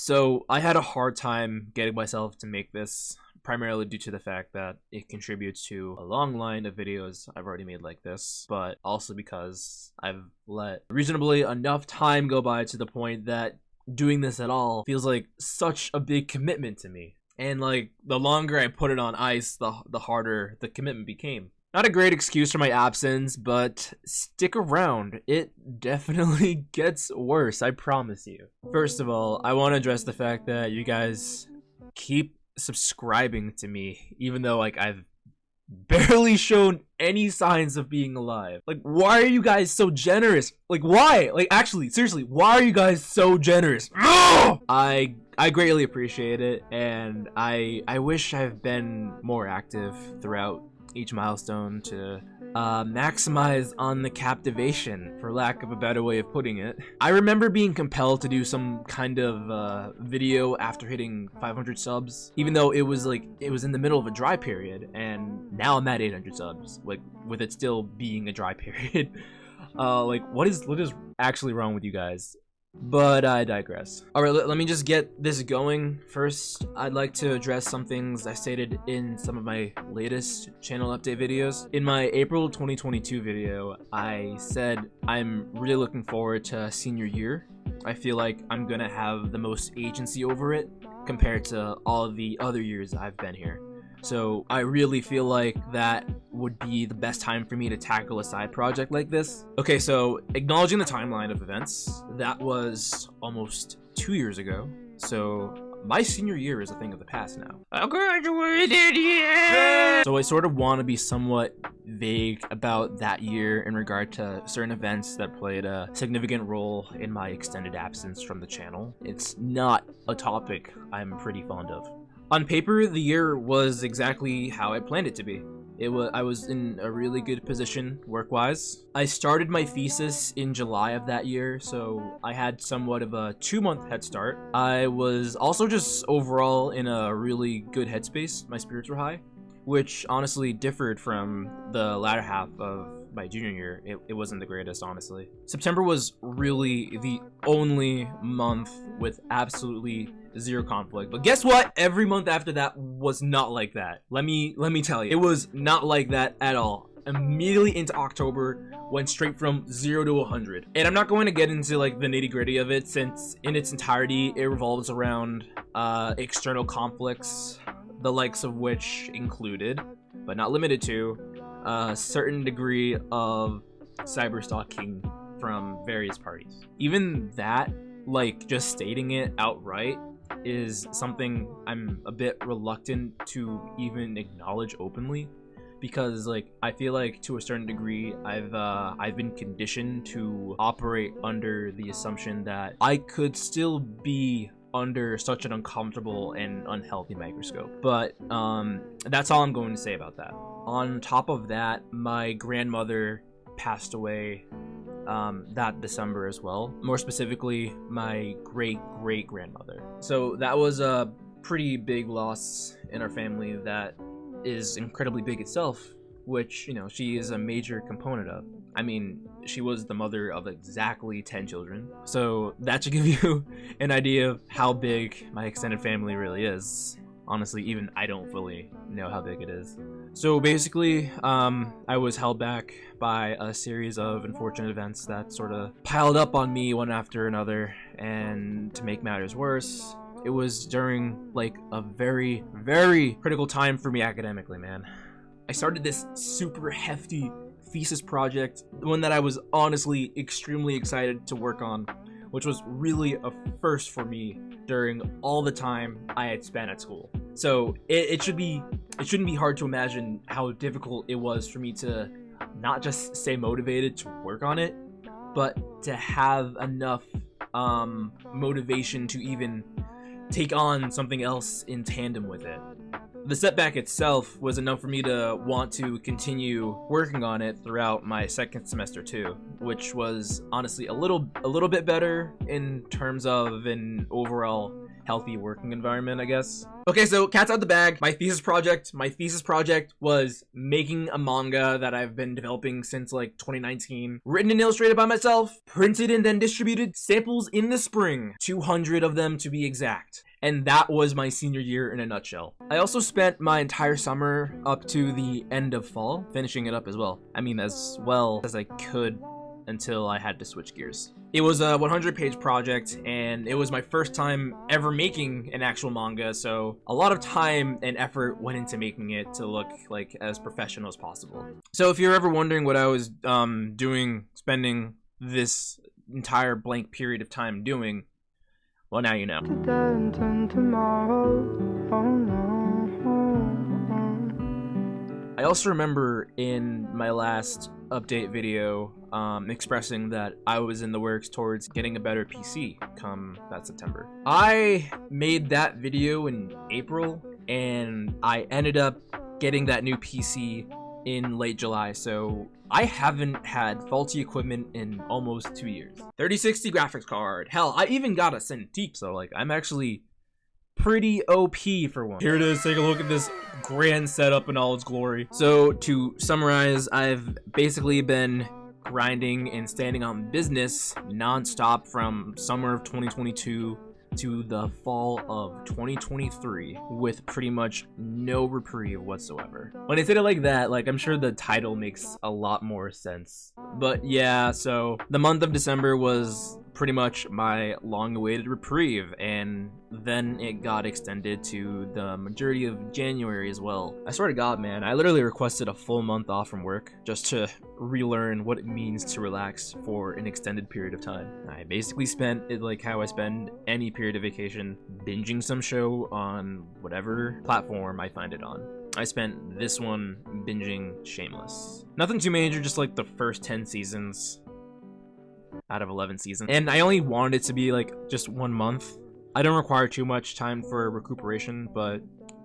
So I had a hard time getting myself to make this, primarily due to the fact that it contributes to a long line of videos I've already made like this, but also because I've let reasonably enough time go by to the point that doing this at all feels like such a big commitment to me. And like, the longer I put it on ice, the harder the commitment became. Not a great excuse for my absence, but stick around. It definitely gets worse, I promise you. First of all, I want to address the fact that you guys keep subscribing to me, even though like I've barely shown any signs of being alive. Like, why are you guys so generous? Like, why? Like, actually, seriously, why are you guys so generous? No! I greatly appreciate it, and I wish I've been more active throughout each milestone to maximize on the captivation, for lack of a better way of putting it. I remember being compelled to do some kind of video after hitting 500 subs, even though it was in the middle of a dry period, and now I'm at 800 subs, like with it still being a dry period. Like, what is actually wrong with you guys? But I digress. Alright, let me just get this going. First, I'd like to address some things I stated in some of my latest channel update videos. In my April 2022 video, I said I'm really looking forward to senior year. I feel like I'm gonna have the most agency over it compared to all of the other years I've been here. So I really feel like that would be the best time for me to tackle a side project like this. Okay, so acknowledging the timeline of events, that was almost 2 years ago. So my senior year is a thing of the past now. I graduated, yeah! So I sort of want to be somewhat vague about that year in regard to certain events that played a significant role in my extended absence from the channel. It's not a topic I'm pretty fond of. On paper, the year was exactly how I planned it to be. I was in a really good position work-wise. I started my thesis in July of that year, so I had somewhat of a 2-month head start. I was also just overall in a really good headspace. My spirits were high, which honestly differed from the latter half of my junior year. It wasn't the greatest, honestly. September was really the only month with absolutely zero conflict, but guess what? Every month after that was not like that. Let me tell you, it was not like that at all. Immediately into October, went straight from 0 to 100. And I'm not going to get into like the nitty-gritty of it, since in its entirety it revolves around external conflicts, the likes of which included, but not limited to, a certain degree of cyberstalking from various parties. Even that, like, just stating it outright is something I'm a bit reluctant to even acknowledge openly, because like I feel like to a certain degree I've been conditioned to operate under the assumption that I could still be under such an uncomfortable and unhealthy microscope. But that's all I'm going to say about that. On top of that, my grandmother passed away that December as well. More specifically, my great-great-grandmother. So that was a pretty big loss in our family that is incredibly big itself, which, you know, she is a major component of. I mean, she was the mother of exactly 10 children. So that should give you an idea of how big my extended family really is. Honestly, even I don't fully know how big it is. So basically, I was held back by a series of unfortunate events that sort of piled up on me one after another, and to make matters worse, it was during like a very, very critical time for me academically, man. I started this super hefty thesis project, one that I was honestly extremely excited to work on, which was really a first for me during all the time I had spent at school. So it shouldn't be hard to imagine how difficult it was for me to not just stay motivated to work on it, but to have enough motivation to even take on something else in tandem with it. The setback itself was enough for me to want to continue working on it throughout my second semester too, which was honestly a little bit better in terms of an overall healthy working environment, I guess. Okay, so cat's out the bag. My thesis project was making a manga that I've been developing since like 2019. Written and illustrated by myself, printed and then distributed. Samples in the spring, 200 of them to be exact. And that was my senior year in a nutshell. I also spent my entire summer up to the end of fall finishing it up as well. I mean, as well as I could until I had to switch gears. It was a 100-page project, and it was my first time ever making an actual manga, so a lot of time and effort went into making it to look like as professional as possible. So if you're ever wondering what I was spending this entire blank period of time doing, well, now you know. I also remember in my last update video expressing that I was in the works towards getting a better PC come that September. I made that video in April, and I ended up getting that new PC in late July, so I haven't had faulty equipment in almost 2 years. 3060 graphics card. Hell, I even got a Cintiq, so like I'm actually pretty OP for one. Here it is, take a look at this grand setup in all its glory. So to summarize, I've basically been grinding and standing on business non-stop from summer of 2022 to the fall of 2023 with pretty much no reprieve whatsoever. When I said it like that, like I'm sure the title makes a lot more sense. But yeah, so the month of December was pretty much my long-awaited reprieve, and then it got extended to the majority of January as well. I swear to God, man, I literally requested a full month off from work just to relearn what it means to relax for an extended period of time. I basically spent it like how I spend any period of vacation, binging some show on whatever platform I find it on. I spent this one binging Shameless. Nothing too major, just like the first 10 seasons out of 11 seasons. And I only wanted it to be like just 1 month. I don't require too much time for recuperation, but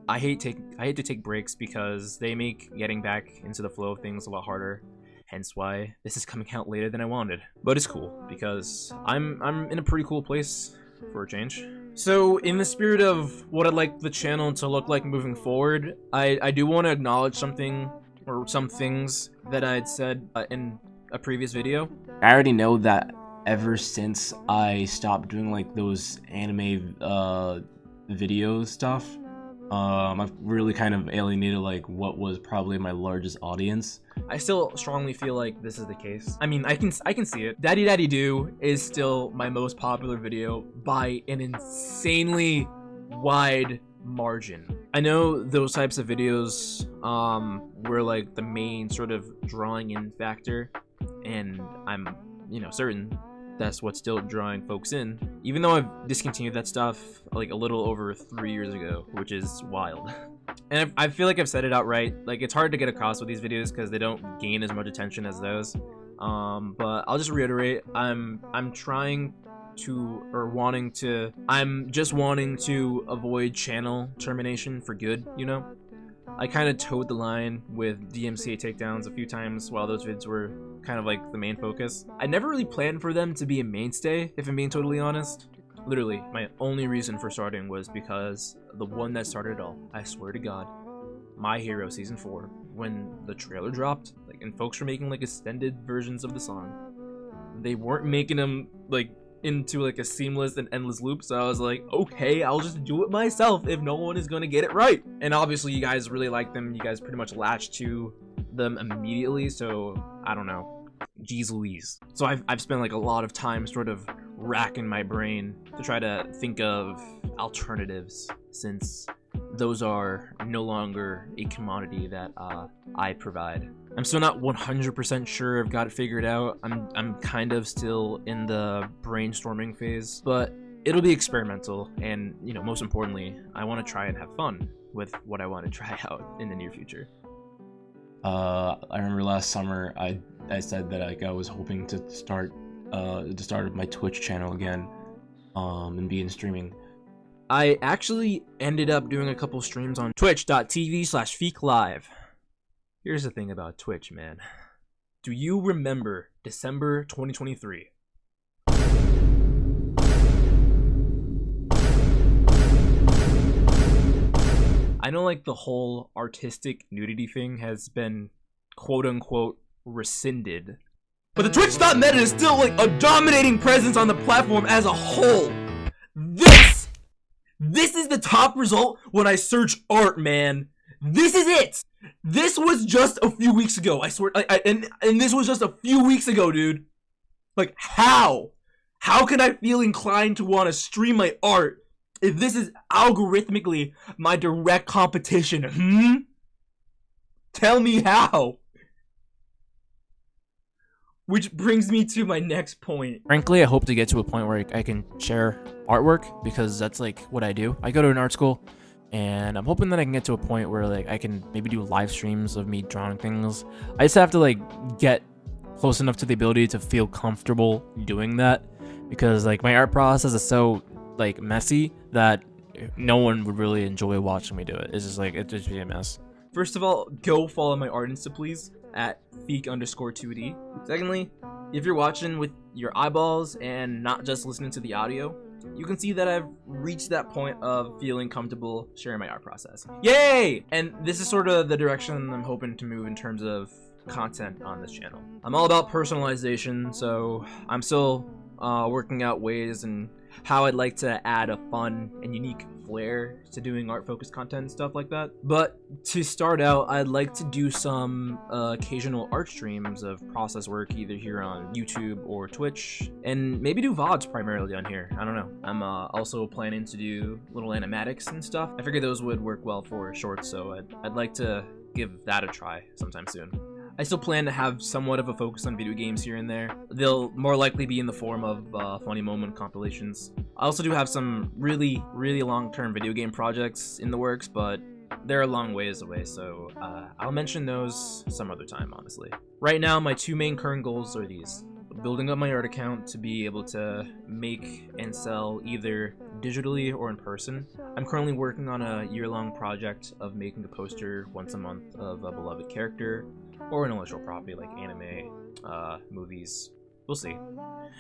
I hate to take breaks because they make getting back into the flow of things a lot harder. Hence why this is coming out later than I wanted. But it's cool because I'm in a pretty cool place for a change. So in the spirit of what I'd like the channel to look like moving forward, I do want to acknowledge something or some things that I'd said in a previous video. I already know that ever since I stopped doing like those anime video stuff, I've really kind of alienated like what was probably my largest audience. I still strongly feel like this is the case. I mean, I can see it. Daddy Daddy Do is still my most popular video by an insanely wide margin. I know those types of videos were like the main sort of drawing in factor, and I'm, you know, certain that's what's still drawing folks in, even though I've discontinued that stuff like a little over 3 years ago, which is wild. And I feel like I've said it outright, like it's hard to get across with these videos because they don't gain as much attention as those. But I'll just reiterate, I'm just wanting to avoid channel termination for good, you know? I kind of towed the line with DMCA takedowns a few times while those vids were kind of like the main focus. I never really planned for them to be a mainstay, if I'm being totally honest. Literally, my only reason for starting was because the one that started it all, I swear to God, My Hero Season 4, when the trailer dropped, like, and folks were making like extended versions of the song, they weren't making them like into like a seamless and endless loop, so I was like, okay, I'll just do it myself if no one is gonna get it right. And obviously you guys really like them, you guys pretty much latched to them immediately, so I don't know, geez Louise. So I've spent like a lot of time sort of racking my brain to try to think of alternatives, since those are no longer a commodity that I provide. I'm still not 100% sure I've got it figured out. I'm kind of still in the brainstorming phase, but it'll be experimental, and you know, most importantly, I want to try and have fun with what I want to try out in the near future. I remember last summer I said that like I was hoping to start my Twitch channel again, and begin streaming. I actually ended up doing a couple streams on twitch.tv/feeklive. Here's the thing about Twitch, man. Do you remember December 2023? I know like the whole artistic nudity thing has been quote unquote rescinded, but the Twitch.meta is still like a dominating presence on the platform as a whole. This is the top result when I search art, man. This is it. This was just a few weeks ago. I swear, and this was just a few weeks ago, dude. Like, how? How can I feel inclined to want to stream my art if this is algorithmically my direct competition? Tell me how. Which brings me to my next point. Frankly, I hope to get to a point where I can share artwork, because that's like what I do. I go to an art school, and I'm hoping that I can get to a point where like I can maybe do live streams of me drawing things. I just have to like get close enough to the ability to feel comfortable doing that, because like my art process is so like messy that no one would really enjoy watching me do it. It's just like, it'd just be a mess. First of all, go follow my art Insta, please, at feek_2d. Secondly, if you're watching with your eyeballs and not just listening to the audio, you can see that I've reached that point of feeling comfortable sharing my art process. Yay! And this is sort of the direction I'm hoping to move in terms of content on this channel. I'm all about personalization, so I'm still working out ways and how I'd like to add a fun and unique flair to doing art-focused content and stuff like that. But to start out, I'd like to do some occasional art streams of process work, either here on YouTube or Twitch, and maybe do VODs primarily on here. I don't know. I'm also planning to do little animatics and stuff. I figured those would work well for shorts, so I'd like to give that a try sometime soon. I still plan to have somewhat of a focus on video games here and there. They'll more likely be in the form of funny moment compilations. I also do have some really long-term video game projects in the works, but they're a long ways away, so I'll mention those some other time, honestly. Right now, my two main current goals are these. Building up my art account to be able to make and sell either digitally or in person. I'm currently working on a year-long project of making a poster once a month of a beloved character, or intellectual property like anime, movies. We'll see.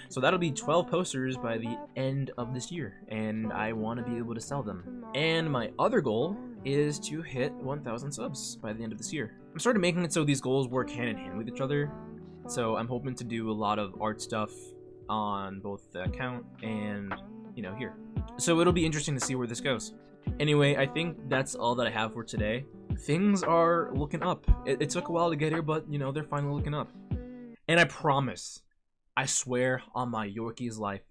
So that'll be 12 posters by the end of this year, and I want to be able to sell them. And my other goal is to hit 1,000 subs by the end of this year. I'm sort of making it so these goals work hand in hand with each other, so I'm hoping to do a lot of art stuff on both the account and, you know, here. So it'll be interesting to see where this goes. Anyway, I think that's all that I have for today. Things are looking up. It took a while to get here, but, you know, they're finally looking up. And I promise, I swear on my Yorkie's life,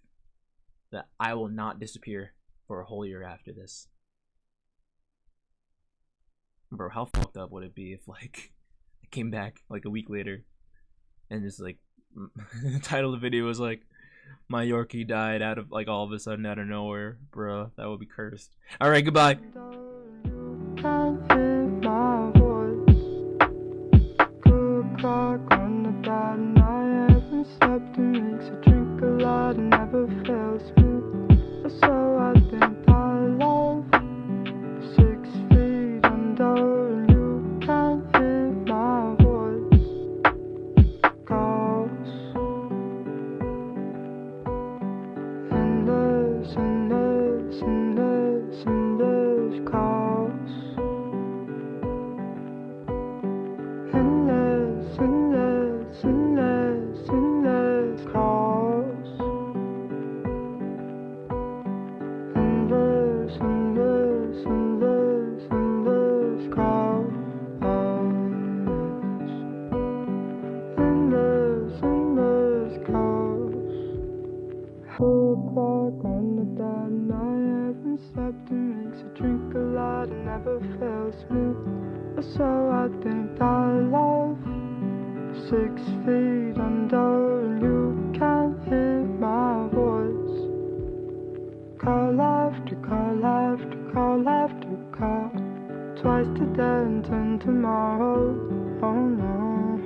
that I will not disappear for a whole year after this. Bro, how fucked up would it be if, like, I came back, like, a week later, and just, like, the title of the video was, like, my Yorkie died out of, like, all of a sudden out of nowhere. Bruh, that would be cursed. Alright, goodbye. So I think I love 6 feet under, and you can't hear my voice. Call after call after call after call, twice today and 10 tomorrow. Oh no,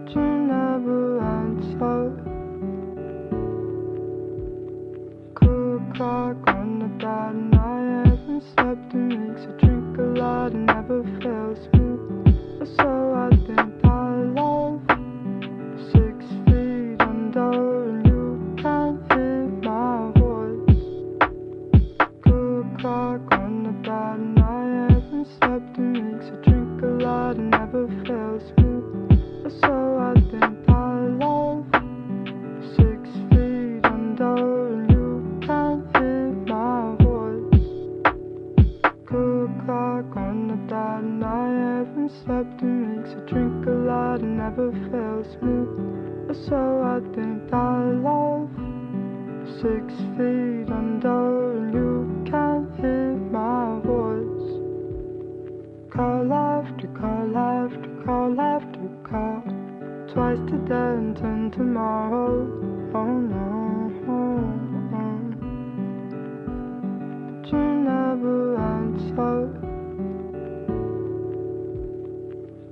but you never answer. Cool clock on the dot, and I haven't slept. It makes you drink a lot and never fails me. So I think I love 6 feet under, and you can't hear my voice. Cool 6 feet under and you can't hear my voice. Call after call after call after call, twice today and 10 tomorrow. Oh no, but you never answer.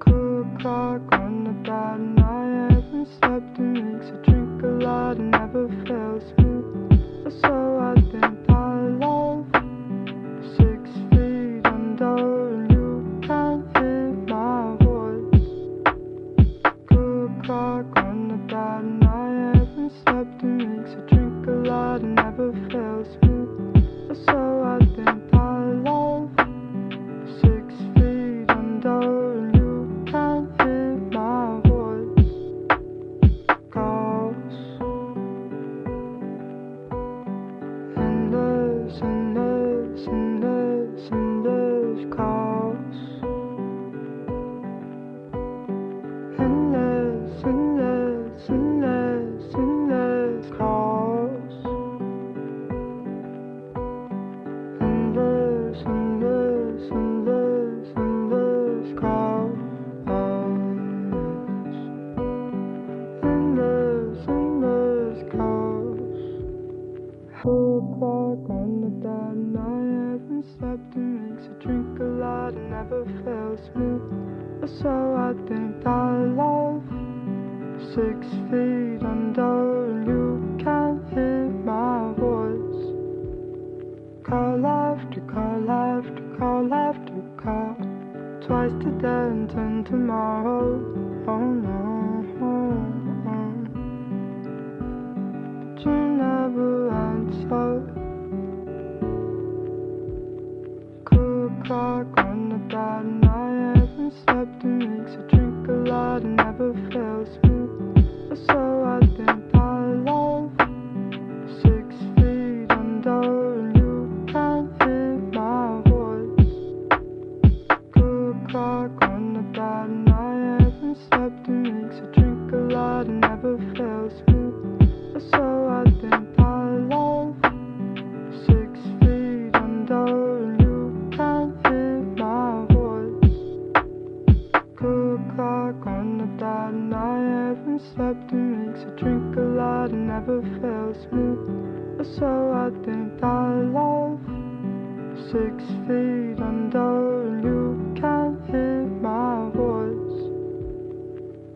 Cool clock on the dot and I haven't slept in weeks. I drink a lot and never fails me, so I think I love. 6 feet under and you can't hear my voice. Cool clock on the dot and I haven't slept in weeks. I drink a lot and never fails me, so I think I love. 6 feet under and you can't hear my voice. Calls endless, endless, endless, endless calls. Endless, endless, endless, endless calls. Endless, endless, endless, endless calls. Endless, endless calls. 4 o'clock on the dot and I haven't slept in weeks. I drink a lot and never fails me, so I think I love. 6 feet under and you can't hear my voice. Call after call after call after call, twice today and 10 tomorrow. Oh no, but you never answer. Cool clock on the dot and I haven't slept in weeks. I drink a lot and never fails me, so I think I love. 6 feet under and you can't hear my voice. Cool clock on the dot and I haven't slept in weeks. I drink a lot and never fails me, so I think I love. 6 feet under and you can't hear my voice. Cool clock on the dot and I haven't slept in weeks. I drink a lot and never fails me, so I think I love. 6 feet under and you can't hear my voice.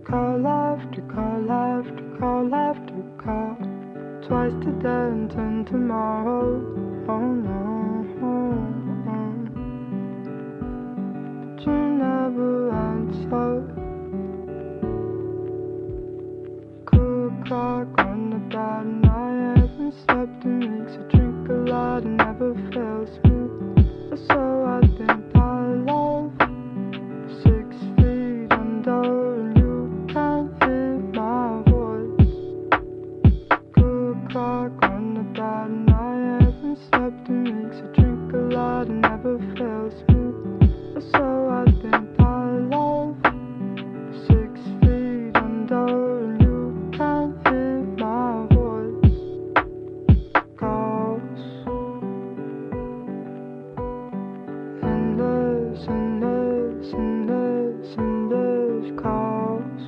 Call after call after call after call, twice today and 10 tomorrow. Oh no, but you never answer. Cool clock on the dot and I haven't slept in weeks. I drink a lot and never fails me, so I think I love. 6 feet under and you can't hear my voice. Cool clock on the dot and I haven't slept in weeks. I drink a lot and never fails me, so I think I love. 6 feet under and you can't hear my voice. Calls endless, endless, endless, endless calls.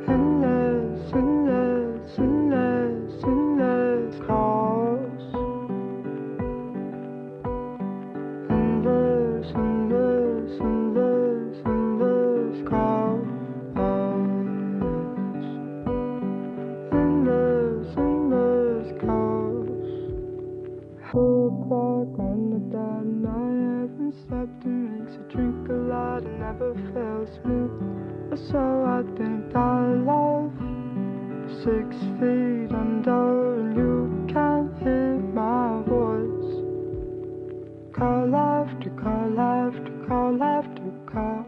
Endless, endless, endless, endless calls. Endless, endless, endless, endless calls. Endless, endless calls. 4 o'clock on the dot and I haven't slept in weeks. I drink a lot and never fails me, so I think I love. 6 feet under and you can't hear my voice. Call after call after call after call,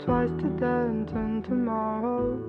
twice today and 10 tomorrow.